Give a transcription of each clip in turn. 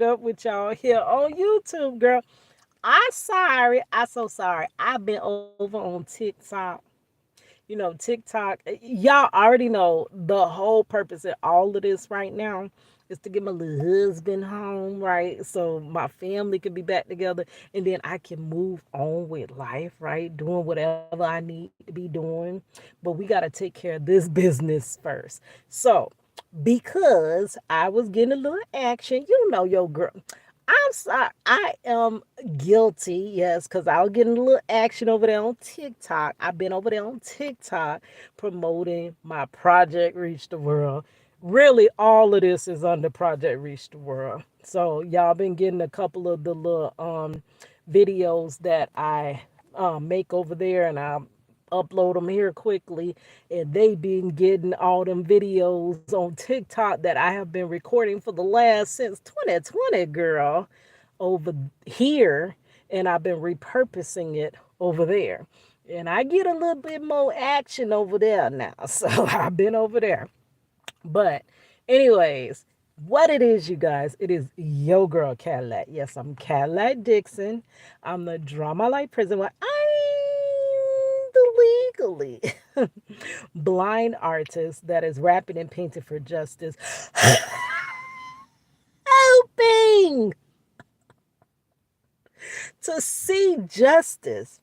up with y'all here on YouTube, girl. I so sorry. I've been over on TikTok. TikTok, y'all already know the whole purpose of all of this right now is to get my little husband home, right? So my family can be back together and then I can move on with life, right? Doing whatever I need to be doing. But we got to take care of this business first. So, because I was getting a little action, your girl. I'm sorry. I am guilty, yes, because I was getting a little action over there on TikTok. I've been over there on TikTok promoting my Project Reach the World. Really, all of this is under Project Reach the World. So y'all been getting a couple of the little videos that I make over there, and I upload them here quickly, and they been getting all them videos on TikTok that I have been recording for the last since 2020, girl, over here, and I've been repurposing it over there. And I get a little bit more action over there now. So I've been over there. But anyways, what it is, you guys, it is yo girl Cadillac. Yes, I'm Cadillac Dixon. I'm the drama like prison. I'm the legally blind artist that is rapping and painting for justice. Hoping to see justice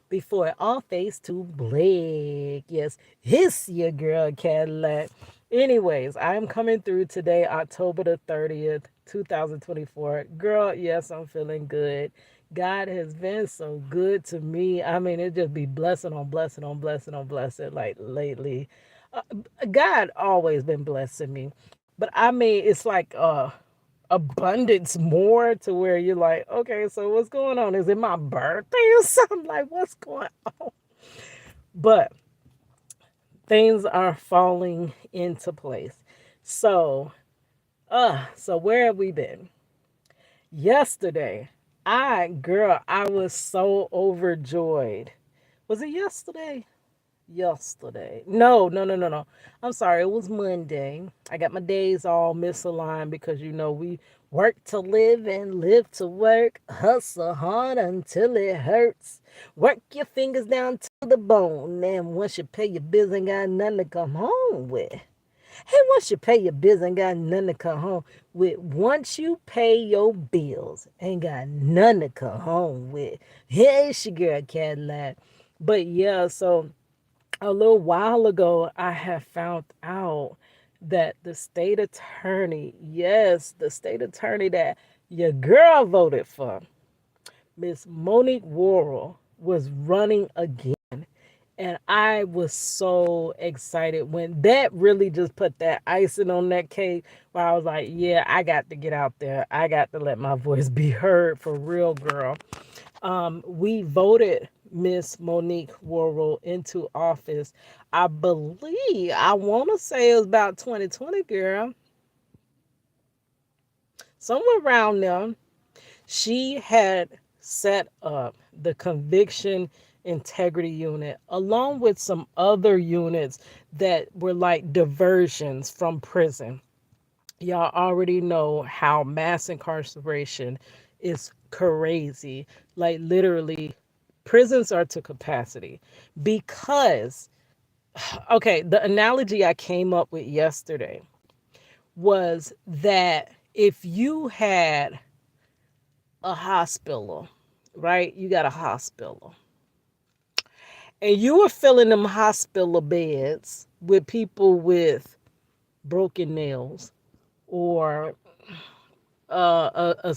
before it all fades to black. Yes, hiss your girl Cadillac. Anyways, I'm coming through today, October the 30th, 2024. Girl, yes, I'm feeling good. God has been so good to me. I mean, it just be blessing on blessing on blessing on blessing like lately. Uh, God always been blessing me. But I mean, it's like abundance more to where you're like, okay, so what's going on? Is it my birthday or something? Like, what's going on? But things are falling into place. So, so where have we been? Yesterday, I was so overjoyed. Was it yesterday? Yesterday. No, no, no, no, no. I'm sorry. It was Monday. I got my days all misaligned because we work to live and live to work. Hustle hard until it hurts. Work your fingers down to the bone. And once you pay your bills, ain't got nothing to come home with. Hey, once you pay your bills, ain't got nothing to come home with. Once you pay your bills, ain't got nothing to come home with. Hey, it's your girl Cadillac. But yeah, so a little while ago, I have found out that the state attorney, yes, the state attorney that your girl voted for, Miss Monique Worrell, was running again. And I was so excited when that really just put that icing on that cake where I was like, yeah, I got to get out there. I got to let my voice be heard for real, girl. We voted Miss Monique Worrell into office. I want to say it was about 2020, girl. Somewhere around there. She had set up the conviction integrity unit along with some other units that were like diversions from prison. Y'all already know how mass incarceration is crazy. Like literally, prisons are to capacity because, okay, the analogy I came up with yesterday was that if you had a hospital, right? You got a hospital. And you were filling them hospital beds with people with broken nails or a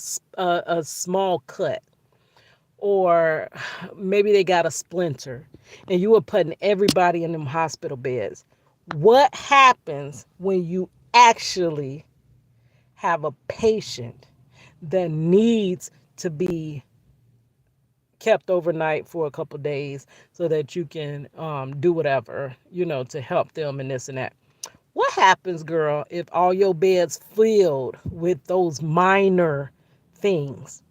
small cut, or maybe they got a splinter, and you were putting everybody in them hospital beds. What happens when you actually have a patient that needs to be kept overnight for a couple days so that you can do whatever, to help them and this and that? What happens, girl, if all your beds filled with those minor things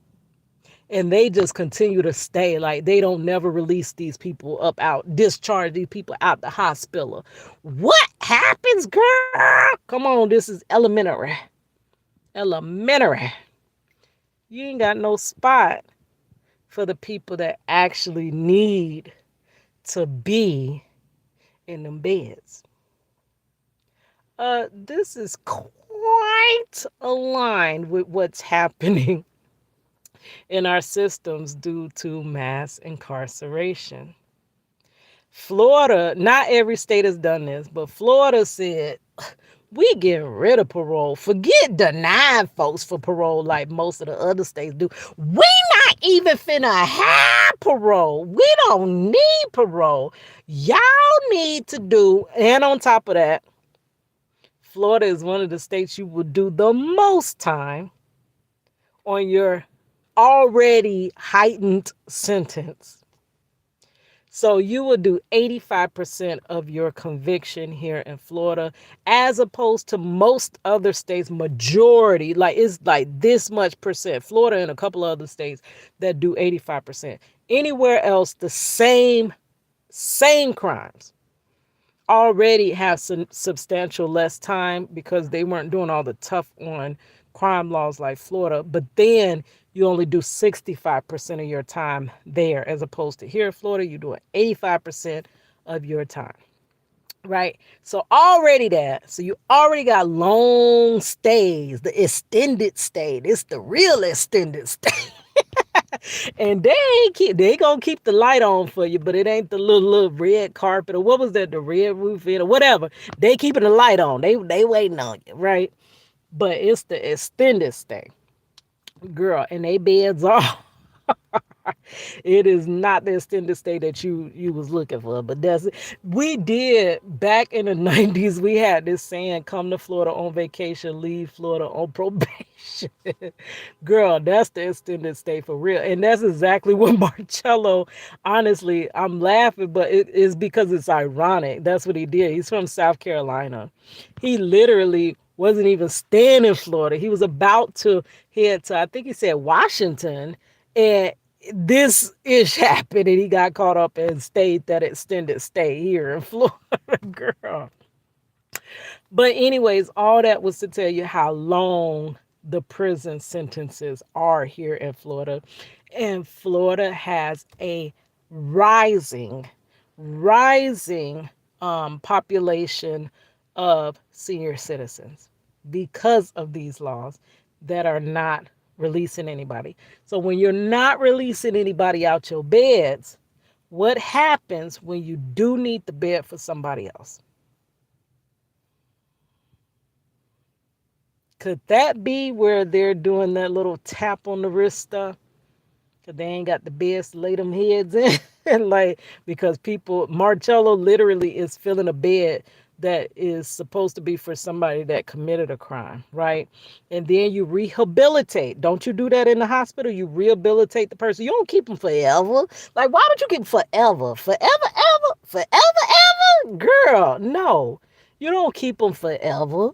and they just continue to stay, like they don't never release these people up out, discharge these people out the hospital? What happens, girl? Come on, this is elementary. Elementary. You ain't got no spot for the people that actually need to be in them beds. This is quite aligned with what's happening in our systems due to mass incarceration. Florida, not every state has done this, but Florida said, we getting rid of parole. Forget denying folks for parole like most of the other states do. We not even finna have parole. We don't need parole. Y'all need to do, and on top of that, Florida is one of the states you will do the most time on your already heightened sentence. So you will do 85% of your conviction here in Florida, as opposed to most other states, majority, like it's like this much percent. Florida and a couple of other states that do 85%. Anywhere else, the same crimes already have some substantial less time because they weren't doing all the tough on crime laws like Florida. But then you only do 65% of your time there, as opposed to here in Florida, you're doing 85% of your time. Right. So already that. So you already got long stays, the extended stay. It's the real extended stay. And they gonna keep the light on for you, but it ain't the little red carpet or what was that, the red roof or whatever. They keeping the light on. They waiting on you, right? But it's the extended stay, girl, and they beds are. It is not the extended stay that you was looking for, but that's we did back in the 90s. We had this saying, come to Florida on vacation, leave Florida on probation. Girl, that's the extended stay for real. And that's exactly what Marcello, honestly, I'm laughing, but it is because it's ironic. That's what he did. He's from South Carolina. He literally wasn't even staying in Florida. He was about to head to, I think he said Washington, and this ish happened and he got caught up and stayed that extended stay here in Florida, girl. But anyways, all that was to tell you how long the prison sentences are here in Florida. And Florida has a rising, rising population of senior citizens because of these laws that are not releasing anybody. So when you're not releasing anybody out your beds, what happens when you do need the bed for somebody else? Could that be where they're doing that little tap on the wrist stuff? Because they ain't got the beds to lay them heads in. Like, because people, Marcello literally is filling a bed that is supposed to be for somebody that committed a crime, right? And then you rehabilitate. Don't you do that in the hospital? You rehabilitate the person. You don't keep them forever. Like, why would you keep them forever? Forever, ever? Forever, ever? Girl, no. You don't keep them forever.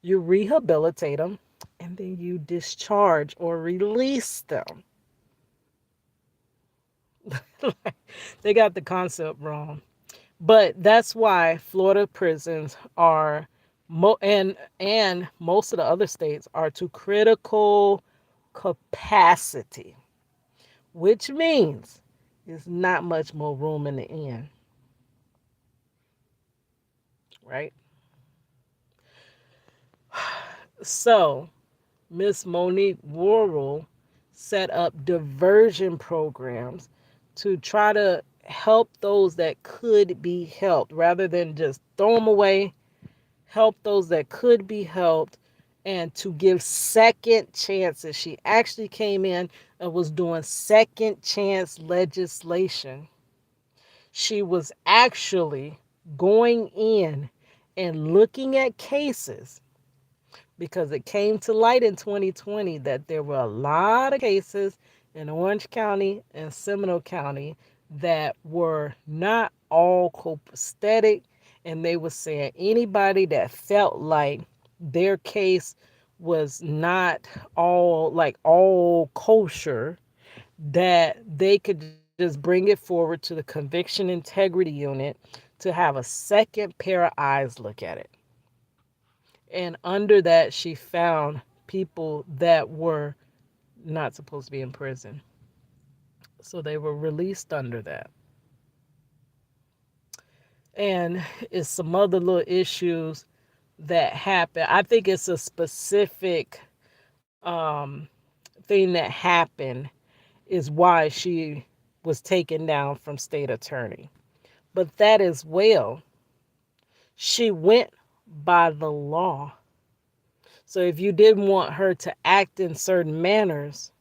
You rehabilitate them, and then you discharge or release them. They got the concept wrong. But that's why Florida prisons are and most of the other states are to critical capacity, which means there's not much more room in the end, right? So Miss Monique Worrell set up diversion programs to try to help those that could be helped rather than just throw them away, help those that could be helped, and to give second chances. She actually came in and was doing second chance legislation. She was actually going in and looking at cases because it came to light in 2020 that there were a lot of cases in Orange County and Seminole County that were not all copacetic, and they were saying anybody that felt like their case was not all kosher, that they could just bring it forward to the conviction integrity unit to have a second pair of eyes look at it. And under that, she found people that were not supposed to be in prison. So they were released under that. And it's some other little issues that happen. I think it's a specific thing that happened is why she was taken down from state attorney. But that as well, she went by the law. So if you didn't want her to act in certain manners,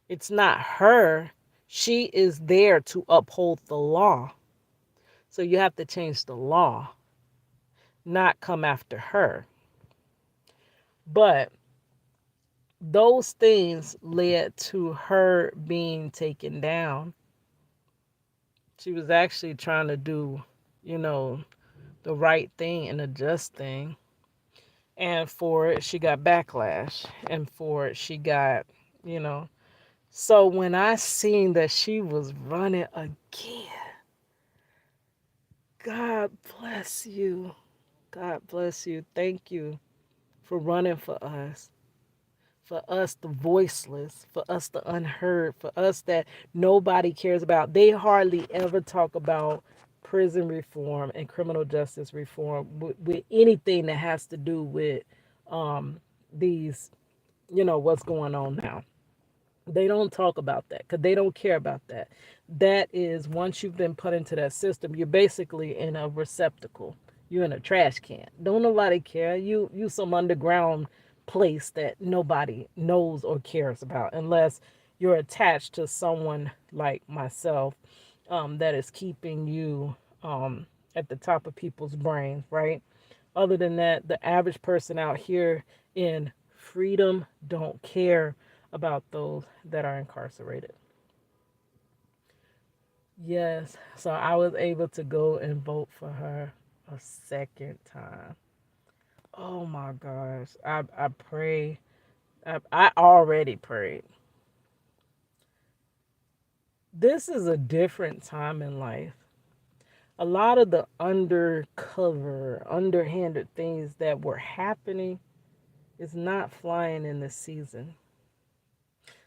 it's not her. She is there to uphold the law. So you have to change the law, not come after her. But those things led to her being taken down. She was actually trying to do, you know, the right thing and a just thing. And for it, she got backlash. And for it, she got, you know. So when I seen that she was running again, God bless you. God bless you. Thank you for running for us the voiceless, for us the unheard, for us that nobody cares about. They hardly ever talk about prison reform and criminal justice reform with anything that has to do with these, what's going on now. They don't talk about that because they don't care about that. That is, once you've been put into that system, you're basically in a receptacle. You're in a trash can. Don't nobody care. You some underground place that nobody knows or cares about unless you're attached to someone like myself, that is keeping you at the top of people's brains, right? Other than that, the average person out here in freedom don't care about those that are incarcerated. Yes, so I was able to go and vote for her a second time. Oh my gosh. I pray. I already prayed. This is a different time in life. A lot of the undercover, underhanded things that were happening is not flying in this season.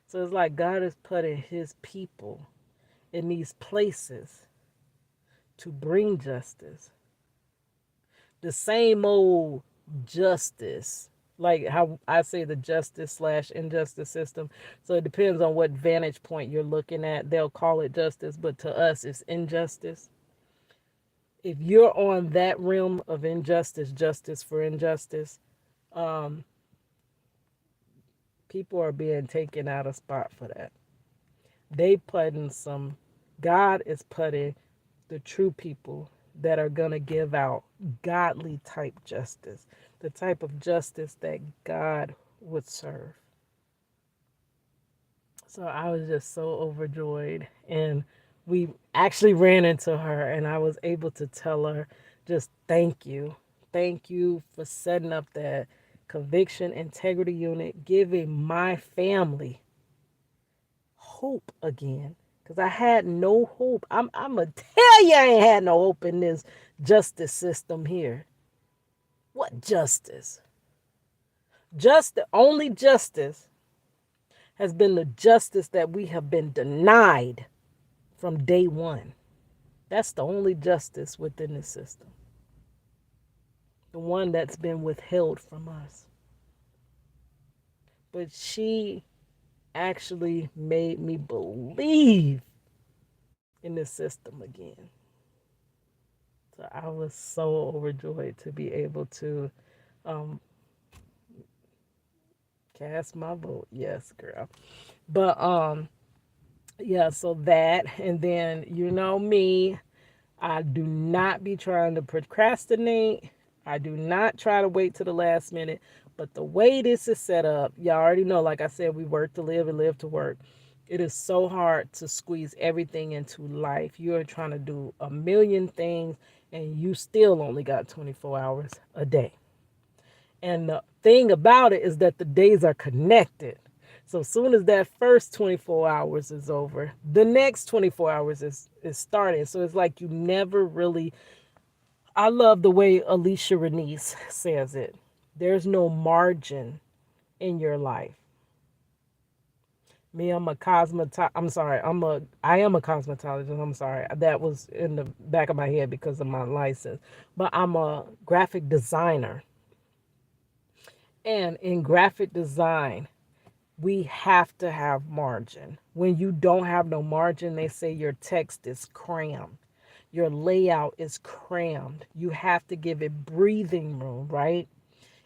So it's like God is putting his people in these places to bring justice. The same old justice, like how I say the justice slash injustice system. So it depends on what vantage point you're looking at. They'll call it justice, but to us, it's injustice. If you're on that realm of injustice, justice for injustice, um, people are being taken out of spot for that. They putting some, God is putting the true people that are going to give out godly type justice, the type of justice that God would serve. So I was just so overjoyed. And we actually ran into her, and I was able to tell her just thank you. Thank you for setting up that conviction integrity unit, giving my family hope again. Because I had no hope. I'm going to tell you, I ain't had no hope in this justice system here. What justice? Just the only justice has been the justice that we have been denied from day one. That's the only justice within the system. The one that's been withheld from us. But she actually made me believe in the system again. So I was so overjoyed to be able to um, cast my vote. Yes, girl. But yeah, so that, and then you know me, I do not be trying to procrastinate. I do not try to wait to the last minute. But the way this is set up, y'all already know, like I said, we work to live and live to work. It is so hard to squeeze everything into life. You're trying to do a million things and you still only got 24 hours a day. And the thing about it is that the days are connected. So as soon as that first 24 hours is over, the next 24 hours is starting. So it's like you never really, I love the way Alicia Renese says it. There's no margin in your life. Me, I'm a I'm sorry. I am a cosmetologist. I'm sorry. That was in the back of my head because of my license. But I'm a graphic designer. And in graphic design, we have to have margin. When you don't have no margin, they say your text is crammed. Your layout is crammed. You have to give it breathing room, right?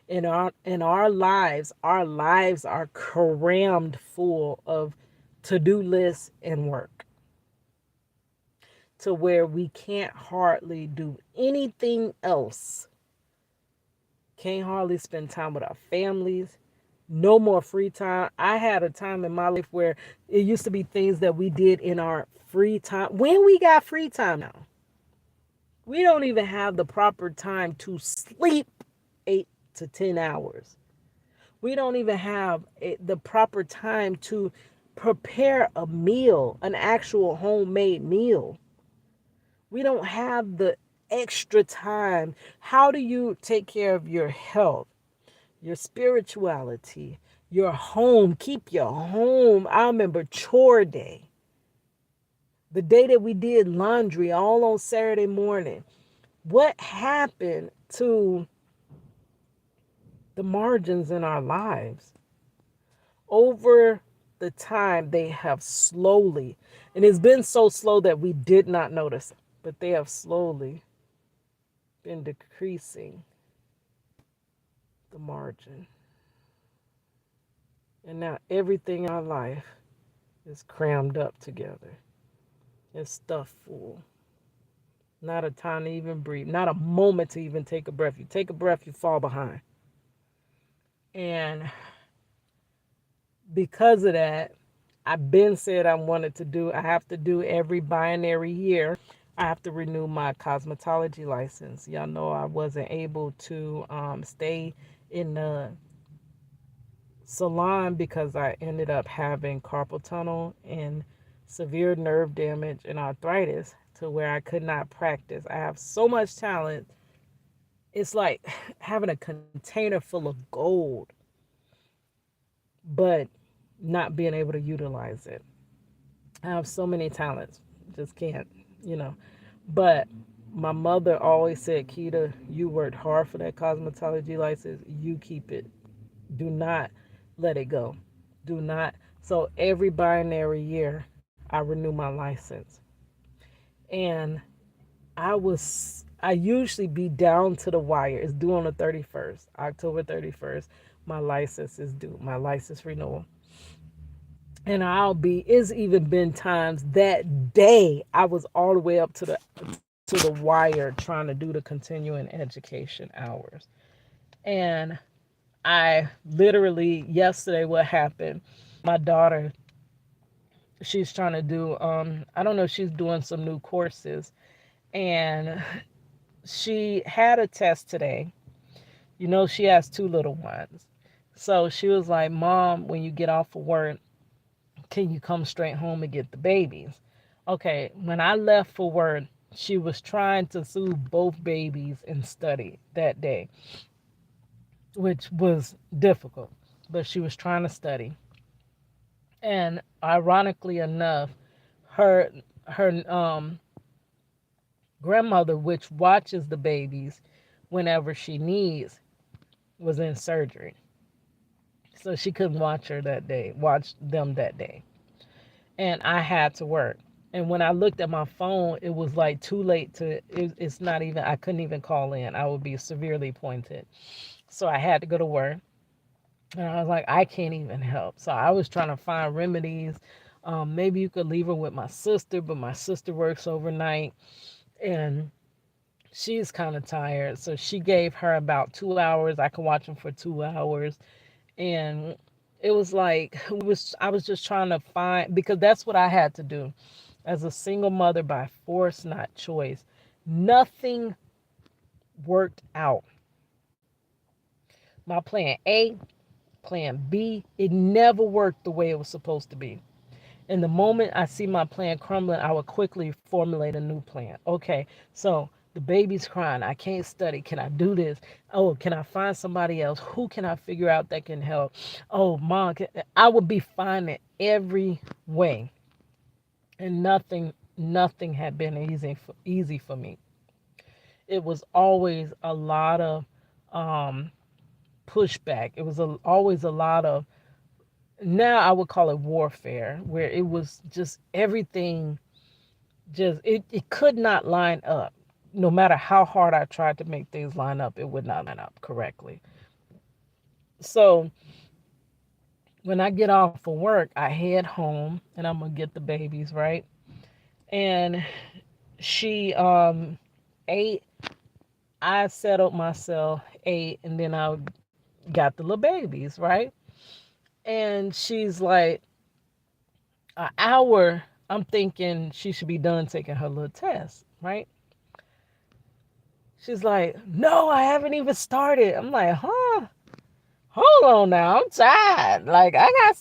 Our lives are crammed full of to-do lists and work to where we can't hardly do anything else. Can't hardly spend time with our families. No more free time. I had a time in my life where it used to be things that we did in our free time. When we got free time now, we don't even have the proper time to sleep 8 to 10 hours. We don't even have the proper time to prepare a meal, an actual homemade meal. We don't have the extra time. How do you take care of your health, your spirituality, your home? Keep your home. I remember chore day, the day that we did laundry all on Saturday morning. What happened to the margins in our lives? Over the time, they have slowly, and it's been so slow that we did not notice, but they have slowly been decreasing the margin. And now everything in our life is crammed up together. It's stuffed full. Not a time to even breathe. Not a moment to even take a breath. You take a breath, you fall behind. And because of that, I've been said I have to do every binary year. I have to renew my cosmetology license. Y'all know I wasn't able to stay in the salon because I ended up having carpal tunnel and severe nerve damage and arthritis to where I could not practice. I have so much talent. It's like having a container full of gold, but not being able to utilize it. I have so many talents, just can't, you know. But my mother always said, Keita, you worked hard for that cosmetology license. You keep it. Do not let it go. Do not. So every binary year, I renew my license. And I usually be down to the wire. It's due on the 31st, October 31st. My license is due, my license renewal. And it's even been times that day I was all the way up to the wire trying to do the continuing education hours. And I literally yesterday what happened, my daughter, she's trying to do I don't know, she's doing some new courses, and she had a test today. You know, she has two little ones. So she was like, Mom, when you get off of work, can you come straight home and get the babies? Okay, when I left for work, she was trying to soothe both babies and study that day, which was difficult, but she was trying to study. And ironically enough, her her grandmother, which watches the babies whenever she needs, was in surgery. So she couldn't watch them that day. And I had to work. And when I looked at my phone, it was like too late it's not even, I couldn't even call in. I would be severely pointed. So I had to go to work. And I was like, I can't even help. So I was trying to find remedies. Maybe you could leave her with my sister, but my sister works overnight and she's kind of tired. So she gave her about 2 hours. I could watch them for 2 hours. And it was like, I was just trying to find, because that's what I had to do as a single mother by force, not choice. Nothing worked out. My plan A, plan B, it never worked the way it was supposed to be. And the moment I see my plan crumbling, I would quickly formulate a new plan. Okay, so The baby's crying. I can't study. Can I do this? Oh, can I find somebody else? Who can I figure out that can help? Oh, mom, I would be finding every way, and nothing had been easy for me. It was always a lot of um, pushback. It was always a lot of, now I would call it warfare, where it was just everything, just it could not line up. No matter how hard I tried to make things line up, it would not line up correctly. So when I get off of work, I head home and I'm gonna get the babies, right? And she ate, I settled myself, ate, and then I got the little babies, right? And she's like, an hour, I'm thinking she should be done taking her little test, right? She's like, no, I haven't even started. I'm like, huh? Hold on now, I'm tired. Like, I got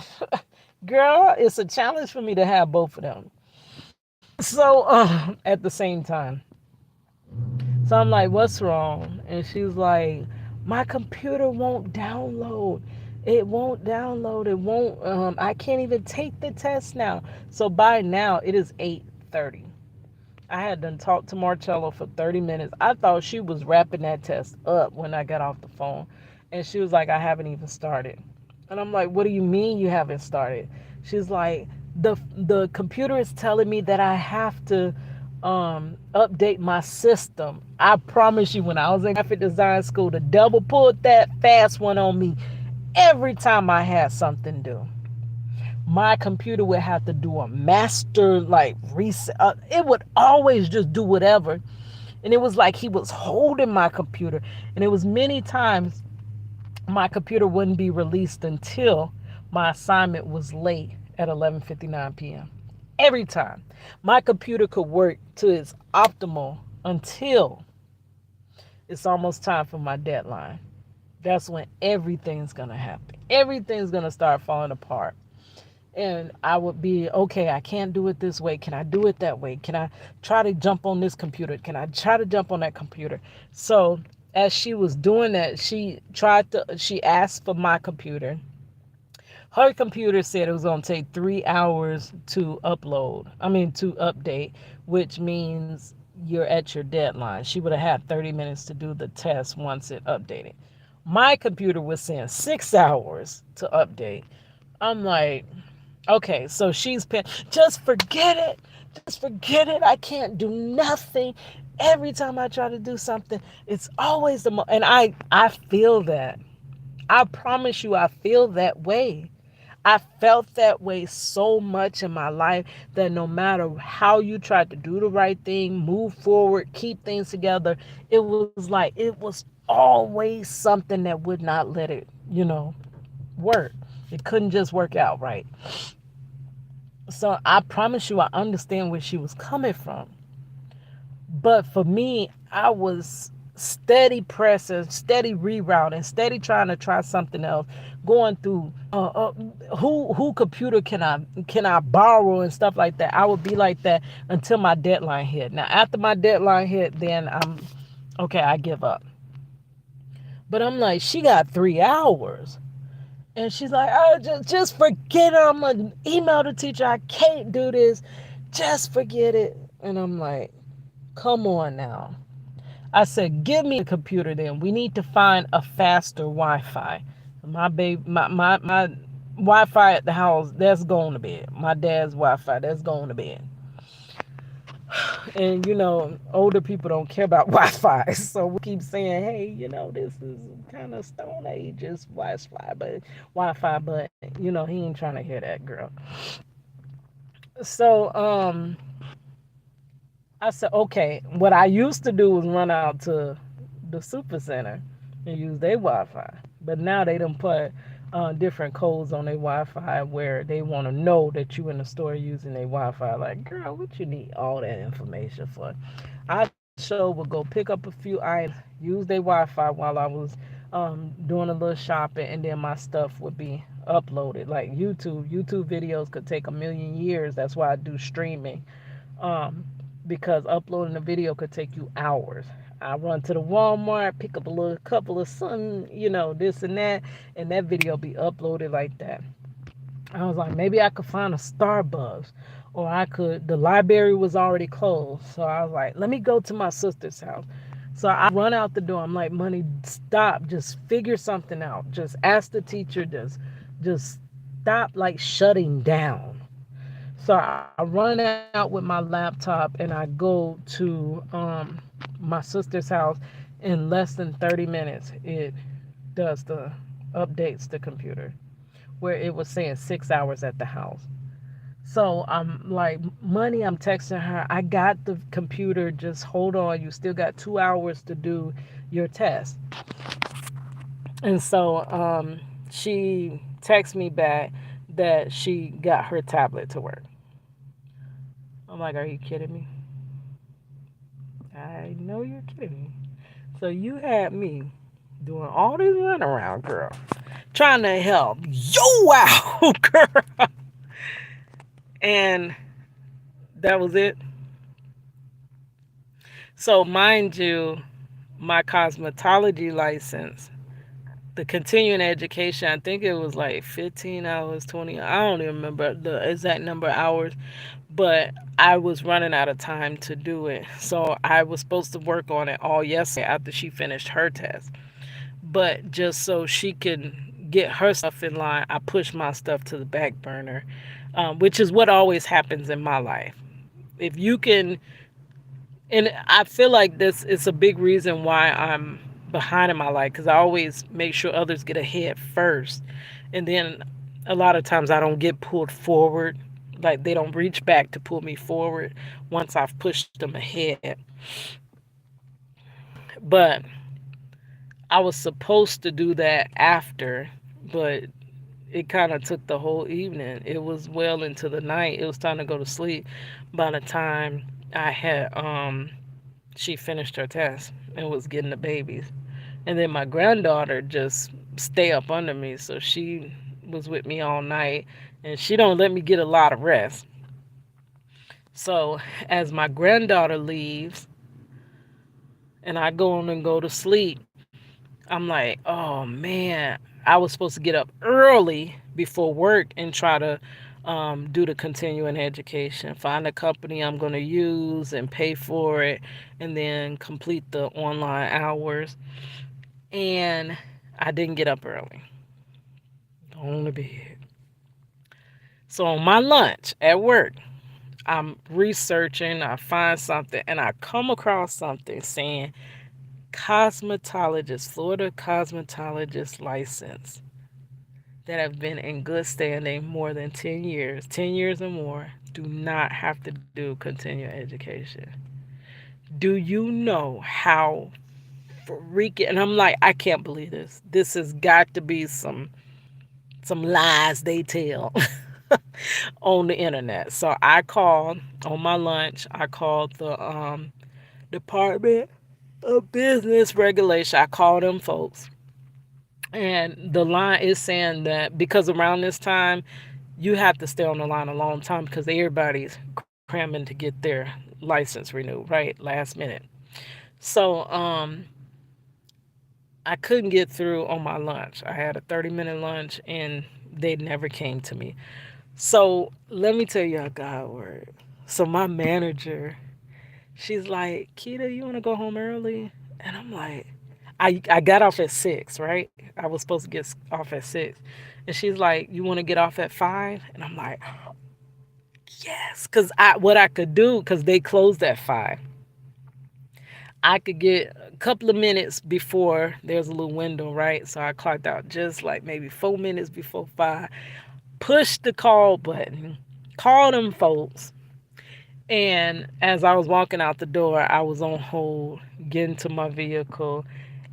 to, girl, it's a challenge for me to have both of them. So, at the same time. So I'm like, what's wrong? And she's like, my computer won't download. It won't download. It won't, I can't even take the test now. So by now, it is 8:30. I had done talked to Marcello for 30 minutes. I thought she was wrapping that test up when I got off the phone. And she was like, I haven't even started. And I'm like, what do you mean you haven't started? She's like, the computer is telling me that I have to update my system. I promise you, when I was in graphic design school, the devil pulled that fast one on me every time I had something due. My computer would have to do a master like reset. It would always just do whatever. And it was like he was holding my computer. And it was many times my computer wouldn't be released until my assignment was late at 11:59 p.m. Every time. My computer could work to its optimal until it's almost time for my deadline. That's when everything's going to happen. Everything's going to start falling apart. And I would be, okay, I can't do it this way. Can I do it that way? Can I try to jump on this computer? Can I try to jump on that computer? So as she was doing that, she asked for my computer. Her computer said it was going to take 3 hours to to update, which means you're at your deadline. She would have had 30 minutes to do the test once it updated. My computer was saying 6 hours to update. I'm like, okay, so she's paying. Just forget it. Just forget it. I can't do nothing. Every time I try to do something, it's always and I feel that. I promise you, I feel that way. I felt that way so much in my life that no matter how you tried to do the right thing, move forward, keep things together, it was like it was always something that would not let it, work. It couldn't just work out right. So I promise you, I understand where she was coming from. But for me, I was steady pressing, steady rerouting, steady trying to try something else, going through who computer can I borrow and stuff like that. I would be like that until my deadline hit. Now after my deadline hit, then I'm okay. I give up. But I'm like, she got 3 hours. And she's like, oh, just forget it. I'm going to email the teacher. I can't do this. Just forget it. And I'm like, come on now. I said, give me a computer then. We need to find a faster Wi-Fi. My Wi-Fi at the house, that's going to bed. My dad's Wi-Fi, that's going to bed. And older people don't care about Wi-Fi, so we keep saying, hey, this is kind of Stone Age's Wi-Fi, but he ain't trying to hear that, girl. So I said, okay. What I used to do was run out to the super center and use their Wi-Fi, but now they done put different codes on their Wi-Fi where they want to know that you in the store using their Wi-Fi. Like, girl, what you need all that information for? I sure would go pick up a few items, use their Wi-Fi while I was doing a little shopping, and then my stuff would be uploaded. Like YouTube videos could take a million years. That's why I do streaming. because uploading a video could take you hours. I run to the Walmart, pick up a little couple of some, this and that video be uploaded like that. I was like, maybe I could find a Starbucks, or the library was already closed. So I was like, let me go to my sister's house. So I run out the door. I'm like, money, stop. Just figure something out. Just ask the teacher. Just stop like shutting down. So I run out with my laptop and I go to my sister's house. In less than 30 minutes, it does the updates the computer where it was saying 6 hours at the house. So I'm like, money, I'm texting her, I got the computer, just hold on. You still got 2 hours to do your test. And so she texted me back that she got her tablet to work. I'm like, are you kidding me? I know you're kidding me. So you had me doing all this runaround, girl, trying to help you out, girl. And that was it. So, mind you, my cosmetology license, the continuing education, I think it was like 15 hours, 20, I don't even remember the exact number of hours, but I was running out of time to do it. So, I was supposed to work on it all yesterday after she finished her test. But just so she can get her stuff in line, I pushed my stuff to the back burner, which is what always happens in my life. If you can, and I feel like this is a big reason why I'm behind in my life, because I always make sure others get ahead first, and then a lot of times I don't get pulled forward, like they don't reach back to pull me forward once I've pushed them ahead. But I was supposed to do that after, but it kind of took the whole evening. It was well into the night. It was time to go to sleep by the time I had she finished her test and was getting the babies. And then my granddaughter just stay up under me, so she was with me all night, and she don't let me get a lot of rest. So as my granddaughter leaves and I go on and go to sleep, I'm like, oh man, I was supposed to get up early before work and try to do the continuing education, find a company I'm going to use and pay for it, and then complete the online hours. And I didn't get up early. On the bed. So on my lunch at work, I'm researching, I find something, and I come across something saying cosmetologist, Florida cosmetologist license that have been in good standing more than 10 years or more, do not have to do continuing education. Do you know how freaking, and I'm like, I can't believe this. This has got to be some lies they tell on the internet. So I called on my lunch. I called the Department of Business Regulation. I called them folks, and the line is saying that because around this time you have to stay on the line a long time because everybody's cramming to get their license renewed, right? Last minute. So I couldn't get through on my lunch. I had a 30-minute lunch and they never came to me. So let me tell you a God word. So my manager, she's like, Keita, you want to go home early? And I'm like, I got off at 6, right? I was supposed to get off at 6. And she's like, you want to get off at 5? And I'm like, yes. Because what I could do, because they closed at 5, I could get a couple of minutes before there's a little window, right? So I clocked out just like maybe 4 minutes before 5, push the call button, call them folks. And as I was walking out the door, I was on hold, getting to my vehicle,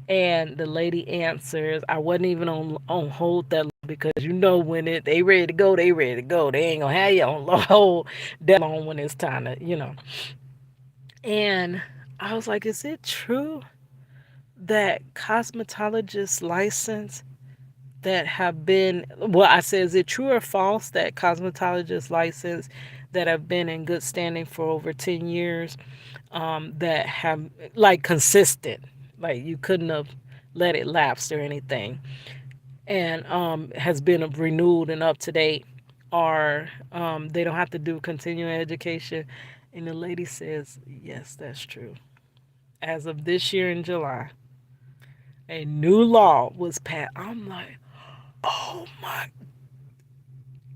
and the lady answers. I wasn't even on hold that long because you know when they ready to go, they ready to go. They ain't gonna have you on hold that long when it's time to. And I was like, is it true that cosmetologists license that have been, well, I said, is it true or false that cosmetologists license that have been in good standing for over 10 years, that have like consistent, like you couldn't have let it lapse or anything, and has been renewed and up to date, or they don't have to do continuing education. And the lady says, yes, that's true. As of this year in July, a new law was passed. I'm like, oh my,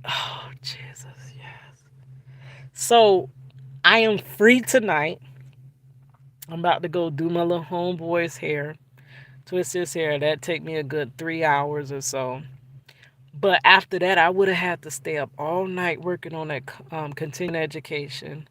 oh Jesus, yes. So I am free tonight. I'm about to go do my little homeboy's hair, twist his hair. That take me a good 3 hours or so. But after that, I would have had to stay up all night working on that continuing education.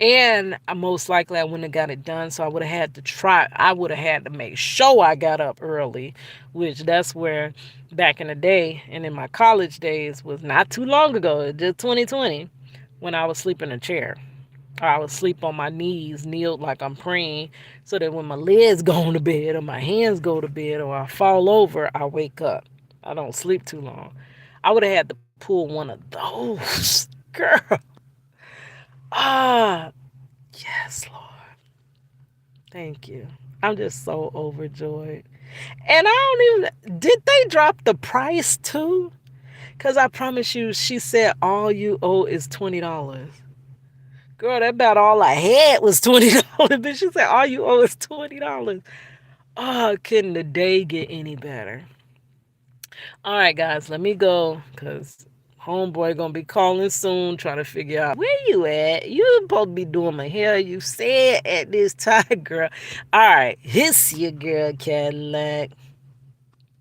And most likely I wouldn't have got it done. So I would have had to try, I would have had to make sure I got up early, which that's where back in the day and in my college days was not too long ago, just 2020, when I would sleep in a chair. Or I would sleep on my knees, kneeled like I'm praying, so that when my legs go to bed or my hands go to bed or I fall over, I wake up. I don't sleep too long. I would have had to pull one of those. Girl. Ah, yes, Lord. Thank you. I'm just so overjoyed. And I don't even, did they drop the price too? Because I promise you, she said all you owe is $20. Girl, that about all I had was $20. Then she said all you owe is $20. Oh, couldn't the day get any better? All right, guys, let me go because homeboy gonna be calling soon, trying to figure out where you at. You supposed to be doing my hair. You said at this time, girl. All right, here's your girl Cadillac.